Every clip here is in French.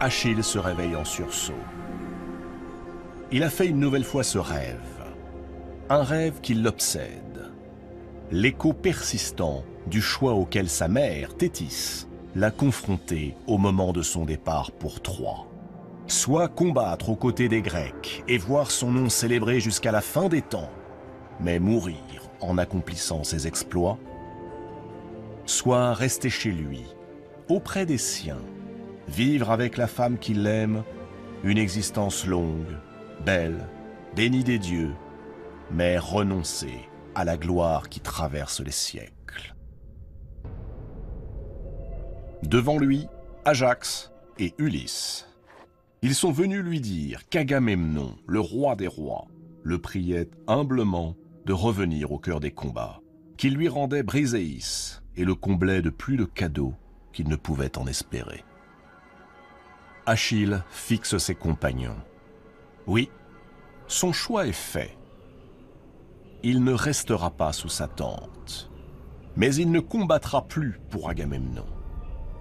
Achille se réveille en sursaut. Il a fait une nouvelle fois ce rêve. Un rêve qui l'obsède. L'écho persistant du choix auquel sa mère, Thétis, l'a confronté au moment de son départ pour Troie. Soit combattre aux côtés des Grecs et voir son nom célébré jusqu'à la fin des temps, mais mourir en accomplissant ses exploits, soit rester chez lui, auprès des siens, vivre avec la femme qu'il aime, une existence longue, belle, bénie des dieux, mais renoncer à la gloire qui traverse les siècles. Devant lui, Ajax et Ulysse. Ils sont venus lui dire qu'Agamemnon, le roi des rois, le priait humblement de revenir au cœur des combats, qu'il lui rendait Briséis et le comblait de plus de cadeaux qu'il ne pouvait en espérer. Achille fixe ses compagnons. Oui, son choix est fait. Il ne restera pas sous sa tente, mais il ne combattra plus pour Agamemnon.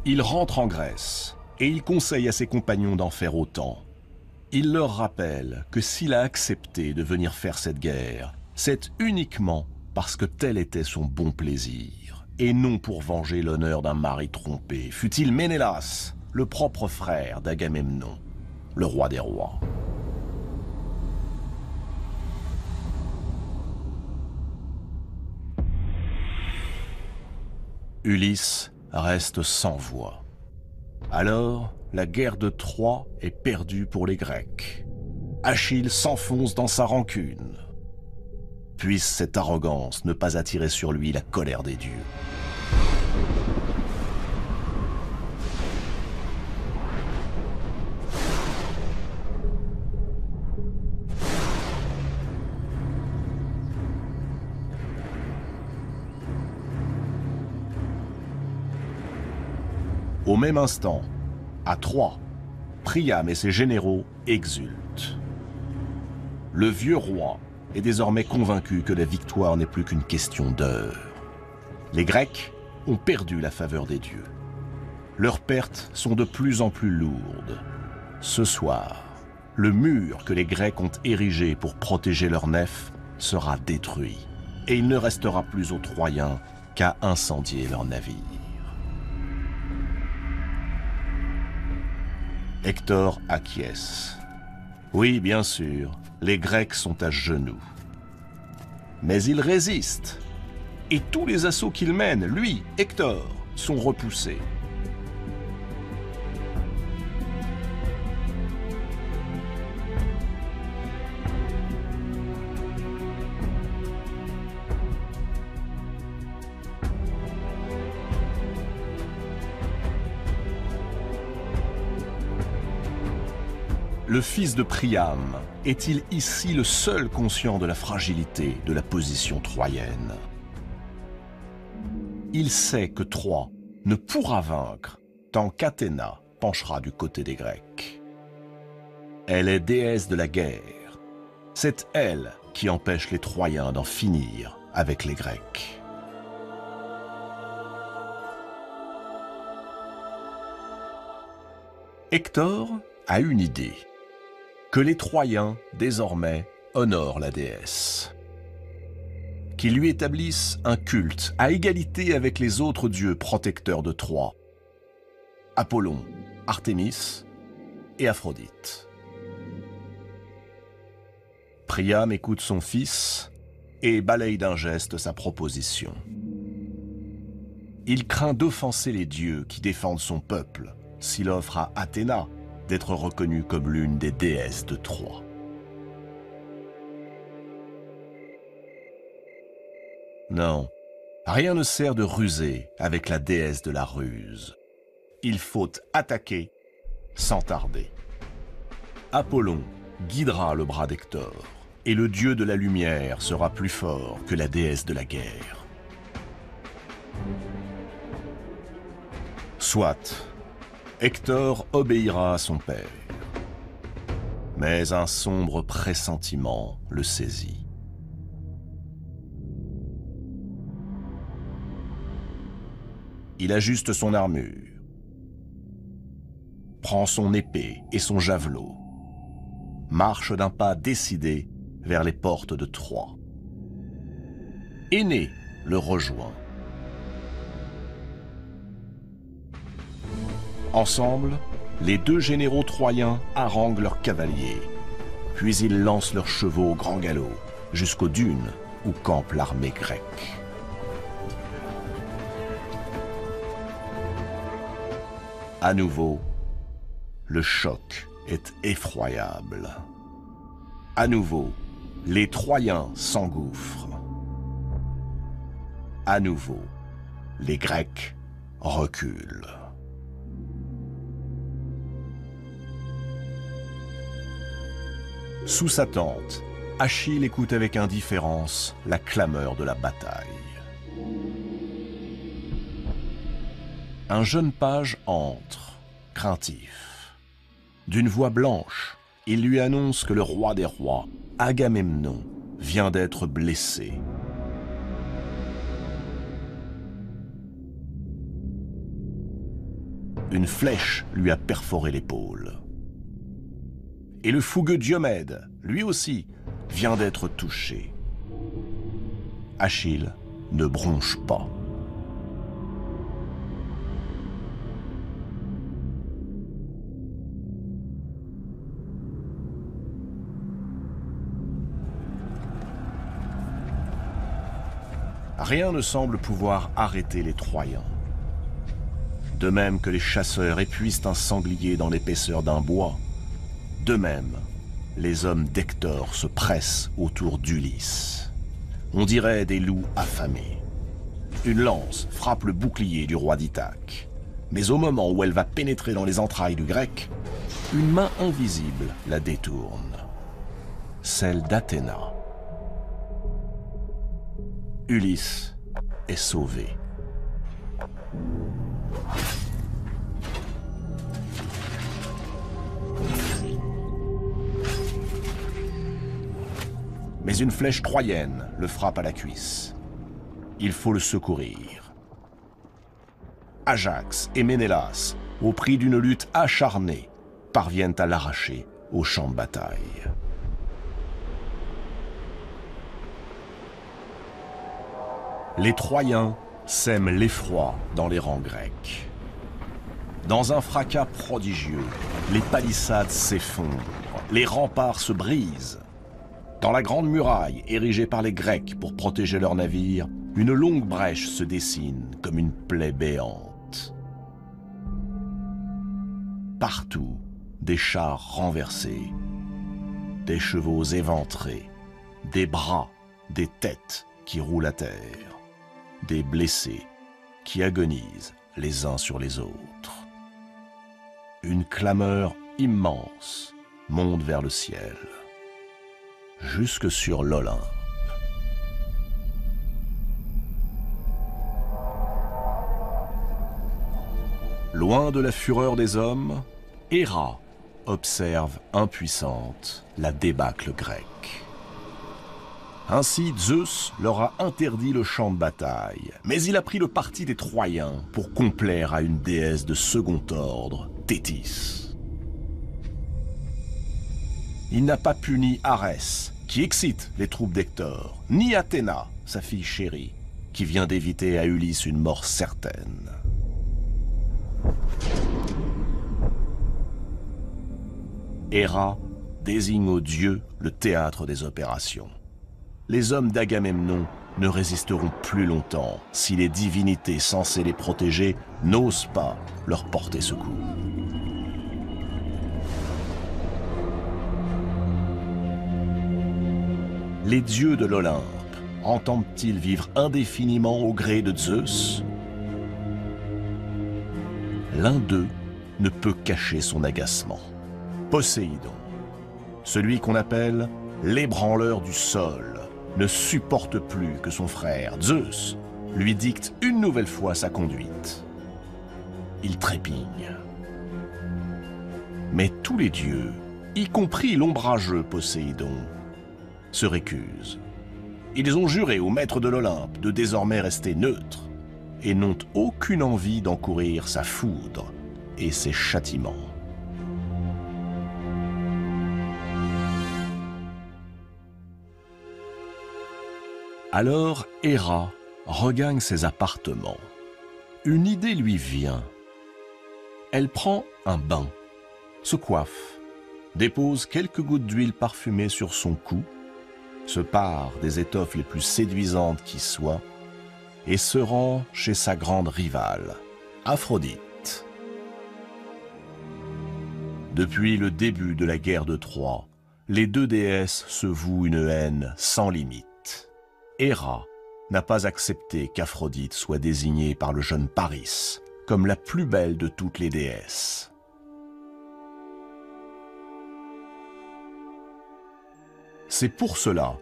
Il rentre en Grèce et il conseille à ses compagnons d'en faire autant. Il leur rappelle que s'il a accepté de venir faire cette guerre, c'est uniquement parce que tel était son bon plaisir, et non pour venger l'honneur d'un mari trompé, fût-il Ménélas, le propre frère d'Agamemnon, le roi des rois. Ulysse reste sans voix. Alors, la guerre de Troie est perdue pour les Grecs. Achille s'enfonce dans sa rancune. Puisse cette arrogance ne pas attirer sur lui la colère des dieux. Au même instant, à Troie, Priam et ses généraux exultent. Le vieux roi est désormais convaincu que la victoire n'est plus qu'une question d'heure. Les Grecs ont perdu la faveur des dieux. Leurs pertes sont de plus en plus lourdes. Ce soir, le mur que les Grecs ont érigé pour protéger leur nef sera détruit, et il ne restera plus aux Troyens qu'à incendier leurs navires. Hector acquiesce. Oui, bien sûr, les Grecs sont à genoux. Mais il résiste. Et tous les assauts qu'il mène, lui, Hector, sont repoussés. Le fils de Priam est-il ici le seul conscient de la fragilité de la position troyenne? Il sait que Troie ne pourra vaincre tant qu'Athéna penchera du côté des Grecs. Elle est déesse de la guerre. C'est elle qui empêche les Troyens d'en finir avec les Grecs. Hector a une idée. Que les Troyens, désormais, honorent la déesse. Qu'ils lui établissent un culte à égalité avec les autres dieux protecteurs de Troie. Apollon, Artémis et Aphrodite. Priam écoute son fils et balaye d'un geste sa proposition. Il craint d'offenser les dieux qui défendent son peuple s'il offre à Athéna d'être reconnue comme l'une des déesses de Troie. Non, rien ne sert de ruser avec la déesse de la ruse. Il faut attaquer sans tarder. Apollon guidera le bras d'Hector, et le dieu de la lumière sera plus fort que la déesse de la guerre. Soit, Hector obéira à son père. Mais un sombre pressentiment le saisit. Il ajuste son armure. prend son épée et son javelot, marche d'un pas décidé vers les portes de Troie. Énée le rejoint. Ensemble, les deux généraux troyens haranguent leurs cavaliers, puis ils lancent leurs chevaux au grand galop jusqu'aux dunes où campe l'armée grecque. À nouveau, le choc est effroyable. À nouveau, les Troyens s'engouffrent. À nouveau, les Grecs reculent. Sous sa tente, Achille écoute avec indifférence la clameur de la bataille. Un jeune page entre, craintif. D'une voix blanche, il lui annonce que le roi des rois, Agamemnon, vient d'être blessé. Une flèche lui a perforé l'épaule. Et le fougueux Diomède, lui aussi, vient d'être touché. Achille ne bronche pas. Rien ne semble pouvoir arrêter les Troyens. De même que les chasseurs épuisent un sanglier dans l'épaisseur d'un bois, de même, les hommes d'Hector se pressent autour d'Ulysse. On dirait des loups affamés. Une lance frappe le bouclier du roi d'Ithaque. Mais au moment où elle va pénétrer dans les entrailles du Grec, une main invisible la détourne. Celle d'Athéna. Ulysse est sauvé. Mais une flèche troyenne le frappe à la cuisse. Il faut le secourir. Ajax et Ménélas, au prix d'une lutte acharnée, parviennent à l'arracher au champ de bataille. Les Troyens sèment l'effroi dans les rangs grecs. Dans un fracas prodigieux, les palissades s'effondrent, les remparts se brisent. Dans la grande muraille érigée par les Grecs pour protéger leurs navires, une longue brèche se dessine comme une plaie béante. Partout, des chars renversés, des chevaux éventrés, des bras, des têtes qui roulent à terre, des blessés qui agonisent les uns sur les autres. Une clameur immense monte vers le ciel, jusque sur l'Olympe. Loin de la fureur des hommes, Héra observe impuissante la débâcle grecque. Ainsi Zeus leur a interdit le champ de bataille, mais il a pris le parti des Troyens pour complaire à une déesse de second ordre, Thétis. Il n'a pas puni Arès, qui excite les troupes d'Hector, ni Athéna, sa fille chérie, qui vient d'éviter à Ulysse une mort certaine. Héra désigne aux dieux le théâtre des opérations. Les hommes d'Agamemnon ne résisteront plus longtemps si les divinités censées les protéger n'osent pas leur porter secours. Les dieux de l'Olympe entendent-ils vivre indéfiniment au gré de Zeus? L'un d'eux ne peut cacher son agacement. Poséidon, celui qu'on appelle l'ébranleur du sol, ne supporte plus que son frère Zeus lui dicte une nouvelle fois sa conduite. Il trépigne. Mais tous les dieux, y compris l'ombrageux Poséidon, se récusent. Ils ont juré au maître de l'Olympe de désormais rester neutres et n'ont aucune envie d'encourir sa foudre et ses châtiments. Alors Héra regagne ses appartements. Une idée lui vient. Elle prend un bain, se coiffe, dépose quelques gouttes d'huile parfumée sur son cou, se pare des étoffes les plus séduisantes qui soient et se rend chez sa grande rivale, Aphrodite. Depuis le début de la guerre de Troie, les deux déesses se vouent une haine sans limite. Héra n'a pas accepté qu'Aphrodite soit désignée par le jeune Paris comme la plus belle de toutes les déesses. C'est pour cela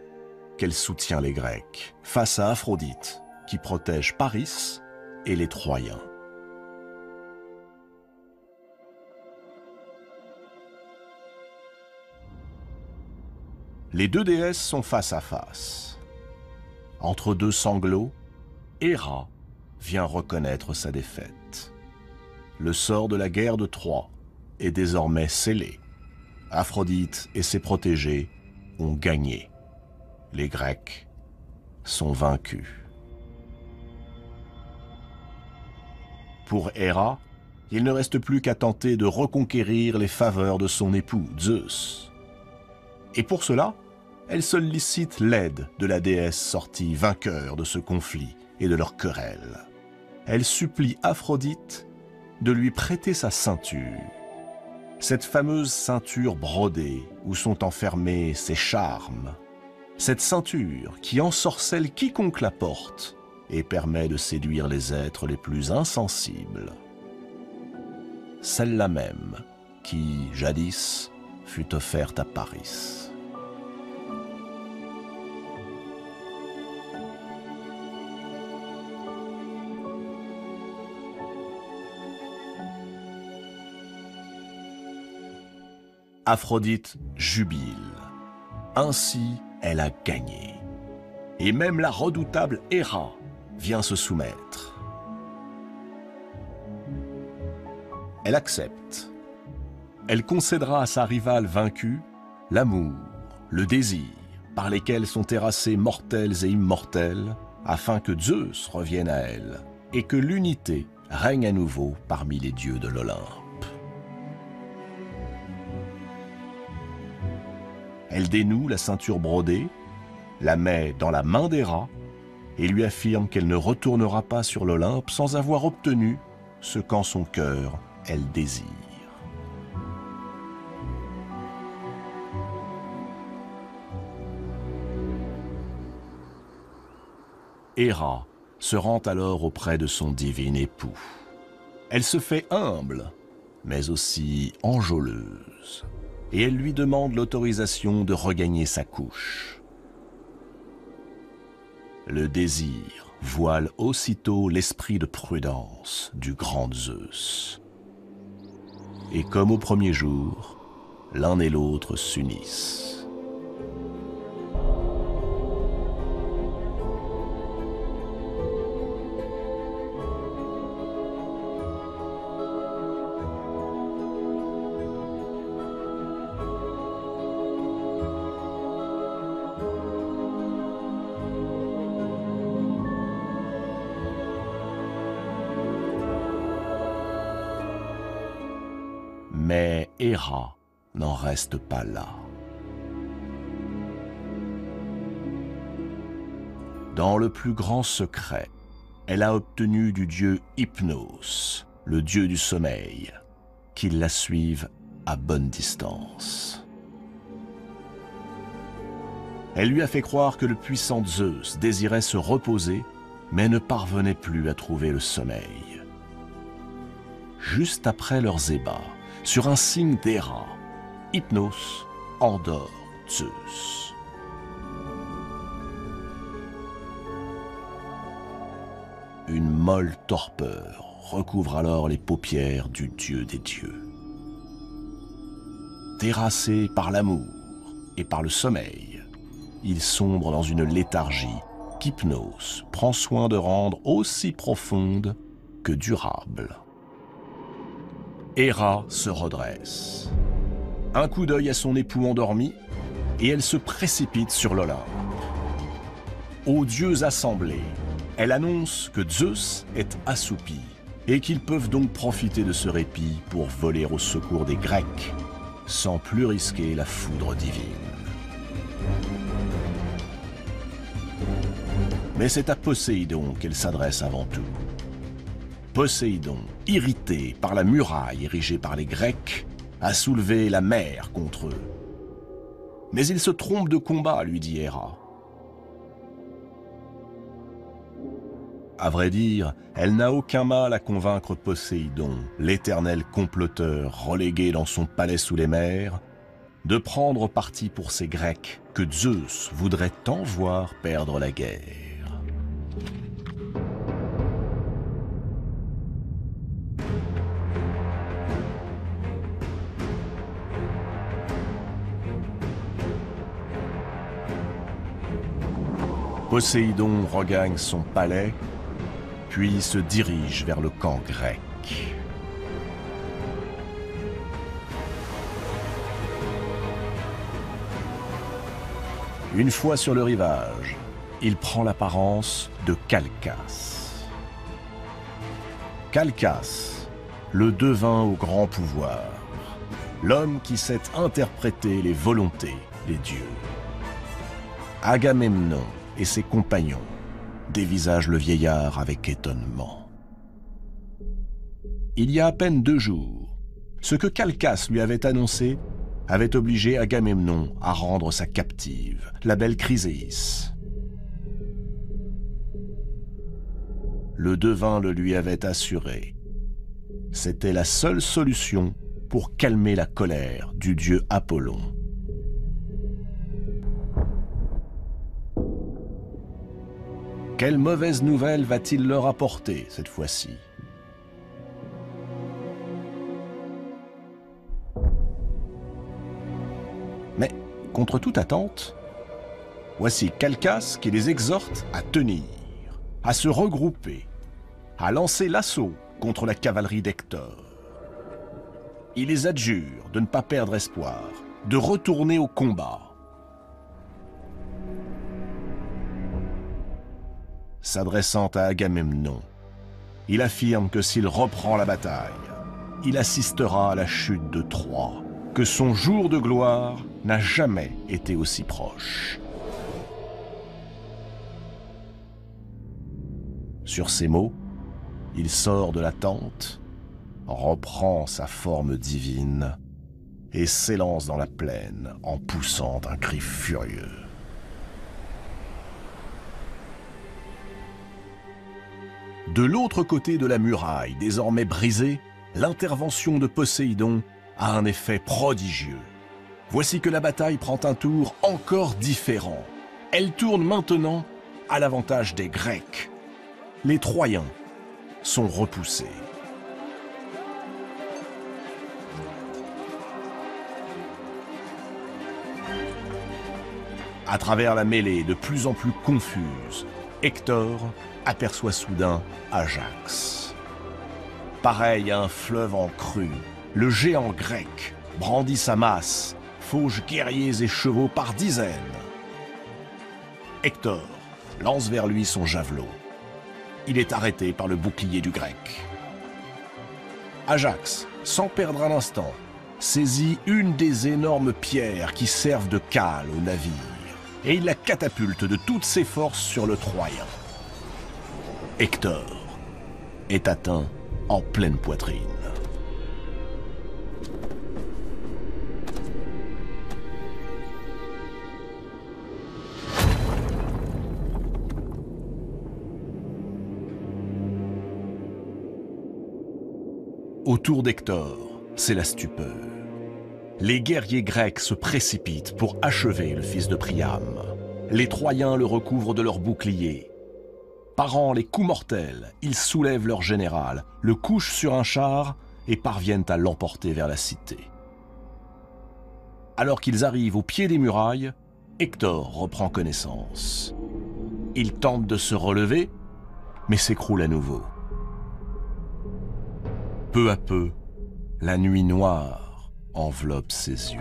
qu'elle soutient les Grecs face à Aphrodite, qui protège Paris et les Troyens. Les deux déesses sont face à face. Entre deux sanglots, Héra vient reconnaître sa défaite. Le sort de la guerre de Troie est désormais scellé. Aphrodite et ses protégés ont gagné. Les Grecs sont vaincus. Pour Héra, il ne reste plus qu'à tenter de reconquérir les faveurs de son époux, Zeus. Et pour cela, elle sollicite l'aide de la déesse sortie vainqueur de ce conflit et de leur querelle. Elle supplie Aphrodite de lui prêter sa ceinture. Cette fameuse ceinture brodée où sont enfermés ses charmes. Cette ceinture qui ensorcelle quiconque la porte et permet de séduire les êtres les plus insensibles. Celle-là même qui, jadis, fut offerte à Paris. Aphrodite jubile. Ainsi, elle a gagné. Et même la redoutable Héra vient se soumettre. Elle accepte. Elle concédera à sa rivale vaincue l'amour, le désir, par lesquels sont terrassés mortels et immortels, afin que Zeus revienne à elle et que l'unité règne à nouveau parmi les dieux de l'Olympe. Elle dénoue la ceinture brodée, la met dans la main d'Héra et lui affirme qu'elle ne retournera pas sur l'Olympe sans avoir obtenu ce qu'en son cœur elle désire. Héra se rend alors auprès de son divin époux. Elle se fait humble, mais aussi enjôleuse. Et elle lui demande l'autorisation de regagner sa couche. Le désir voile aussitôt l'esprit de prudence du grand Zeus. Et comme au premier jour, l'un et l'autre s'unissent. Mais Héra n'en reste pas là. Dans le plus grand secret, elle a obtenu du dieu Hypnos, le dieu du sommeil, qu'il la suive à bonne distance. Elle lui a fait croire que le puissant Zeus désirait se reposer, mais ne parvenait plus à trouver le sommeil. Juste après leurs ébats, sur un signe d'Héra, Hypnos endort Zeus. Une molle torpeur recouvre alors les paupières du dieu des dieux. Terrassé par l'amour et par le sommeil, il sombre dans une léthargie qu'Hypnos prend soin de rendre aussi profonde que durable. Héra se redresse. Un coup d'œil à son époux endormi, et elle se précipite sur l'Olympe. Aux dieux assemblés, elle annonce que Zeus est assoupi et qu'ils peuvent donc profiter de ce répit pour voler au secours des Grecs, sans plus risquer la foudre divine. Mais c'est à Poséidon qu'elle s'adresse avant tout. Poséidon, irrité par la muraille érigée par les Grecs, a soulevé la mer contre eux. Mais il se trompe de combat, lui dit Héra. À vrai dire, elle n'a aucun mal à convaincre Poséidon, l'éternel comploteur relégué dans son palais sous les mers, de prendre parti pour ces Grecs que Zeus voudrait tant voir perdre la guerre. Poséidon regagne son palais, puis se dirige vers le camp grec. Une fois sur le rivage, il prend l'apparence de Calchas. Calchas, le devin au grand pouvoir, l'homme qui sait interpréter les volontés des dieux. Agamemnon et ses compagnons dévisagent le vieillard avec étonnement. Il y a à peine 2 jours, ce que Calchas lui avait annoncé avait obligé Agamemnon à rendre sa captive, la belle Chryséis. Le devin le lui avait assuré. C'était la seule solution pour calmer la colère du dieu Apollon. Quelle mauvaise nouvelle va-t-il leur apporter cette fois-ci? Mais, contre toute attente, voici Calchas qui les exhorte à tenir, à se regrouper, à lancer l'assaut contre la cavalerie d'Hector. Il les adjure de ne pas perdre espoir, de retourner au combat. S'adressant à Agamemnon, il affirme que s'il reprend la bataille, il assistera à la chute de Troie, que son jour de gloire n'a jamais été aussi proche. Sur ces mots, il sort de la tente, reprend sa forme divine et s'élance dans la plaine en poussant un cri furieux. De l'autre côté de la muraille, désormais brisée, l'intervention de Poséidon a un effet prodigieux. Voici que la bataille prend un tour encore différent. Elle tourne maintenant à l'avantage des Grecs. Les Troyens sont repoussés. À travers la mêlée de plus en plus confuse, Hector aperçoit soudain Ajax. Pareil à un fleuve en crue, le géant grec brandit sa masse, fauche guerriers et chevaux par dizaines. Hector lance vers lui son javelot. Il est arrêté par le bouclier du grec. Ajax, sans perdre un instant, saisit une des énormes pierres qui servent de cale au navire et il la catapulte de toutes ses forces sur le Troyen. Hector est atteint en pleine poitrine. Autour d'Hector, c'est la stupeur. Les guerriers grecs se précipitent pour achever le fils de Priam. Les Troyens le recouvrent de leurs boucliers. Parant les coups mortels, ils soulèvent leur général, le couchent sur un char et parviennent à l'emporter vers la cité. Alors qu'ils arrivent au pied des murailles, Hector reprend connaissance. Il tente de se relever, mais s'écroule à nouveau. Peu à peu, la nuit noire enveloppe ses yeux.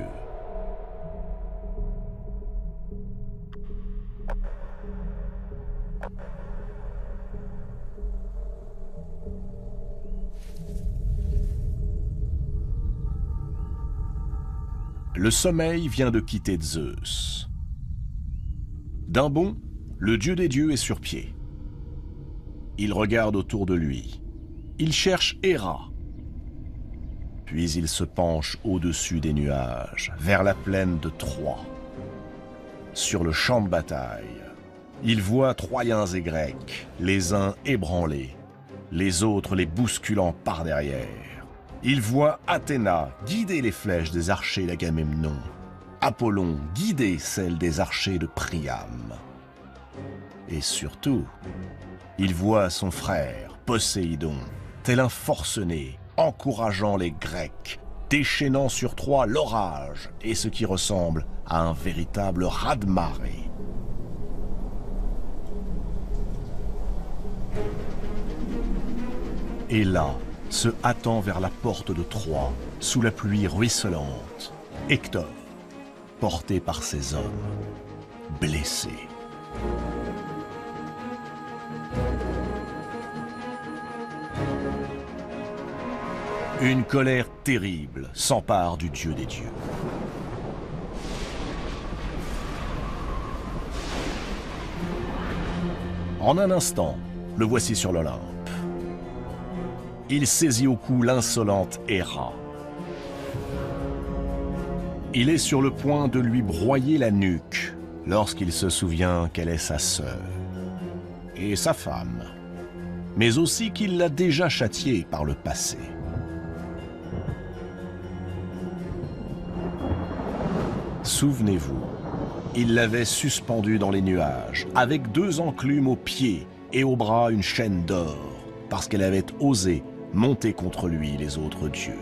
Le sommeil vient de quitter Zeus. D'un bond, le dieu des dieux est sur pied. Il regarde autour de lui. Il cherche Héra. Puis il se penche au-dessus des nuages, vers la plaine de Troie. Sur le champ de bataille, il voit Troyens et Grecs, les uns ébranlés, les autres les bousculant par derrière. Il voit Athéna guider les flèches des archers d'Agamemnon, Apollon guider celles des archers de Priam. Et surtout, il voit son frère, Poséidon, tel un forcené, encourageant les Grecs, déchaînant sur Troie l'orage et ce qui ressemble à un véritable raz-de-marée. Et là, se hâtant vers la porte de Troie, sous la pluie ruisselante, Hector, porté par ses hommes, blessé. Une colère terrible s'empare du dieu des dieux. En un instant, le voici sur l'Olympe. Il saisit au cou l'insolente Héra. Il est sur le point de lui broyer la nuque lorsqu'il se souvient qu'elle est sa sœur et sa femme, mais aussi qu'il l'a déjà châtiée par le passé. Souvenez-vous, il l'avait suspendue dans les nuages, avec 2 enclumes aux pieds et aux bras une chaîne d'or, parce qu'elle avait osé monter contre lui les autres dieux.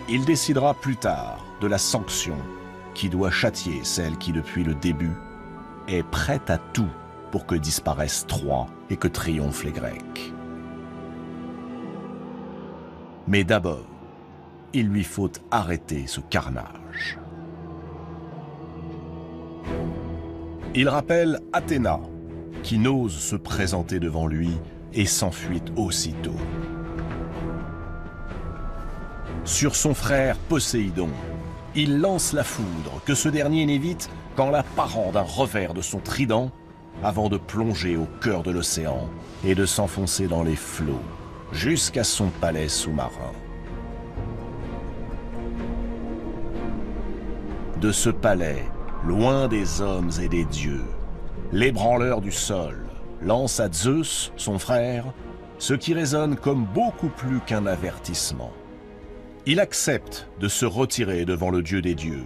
Il décidera plus tard de la sanction qui doit châtier celle qui, depuis le début, est prête à tout pour que disparaisse Troie et que triomphent les Grecs. Mais d'abord, il lui faut arrêter ce carnage. Il rappelle Athéna, qui n'ose se présenter devant lui et s'enfuit aussitôt. Sur son frère Poséidon, il lance la foudre que ce dernier n'évite qu'en la parant d'un revers de son trident avant de plonger au cœur de l'océan et de s'enfoncer dans les flots jusqu'à son palais sous-marin. De ce palais, loin des hommes et des dieux, l'ébranleur du sol lance à Zeus, son frère, ce qui résonne comme beaucoup plus qu'un avertissement. Il accepte de se retirer devant le dieu des dieux,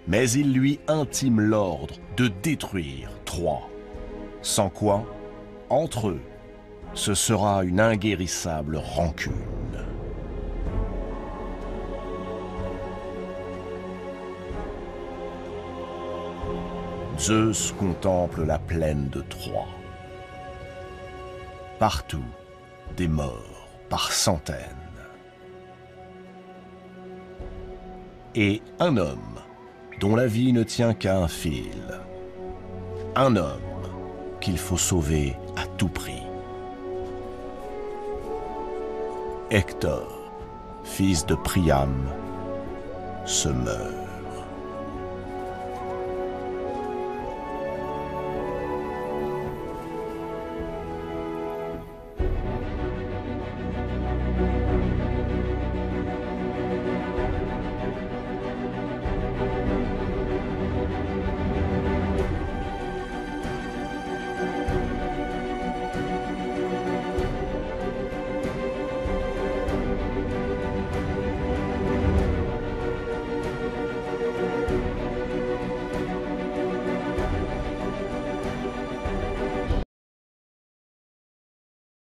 mais il lui intime l'ordre de détruire Troie. Sans quoi, entre eux, ce sera une inguérissable rancune. Zeus contemple la plaine de Troie. Partout, des morts par centaines. Et un homme dont la vie ne tient qu'à un fil. Un homme qu'il faut sauver à tout prix. Hector, fils de Priam, se meurt.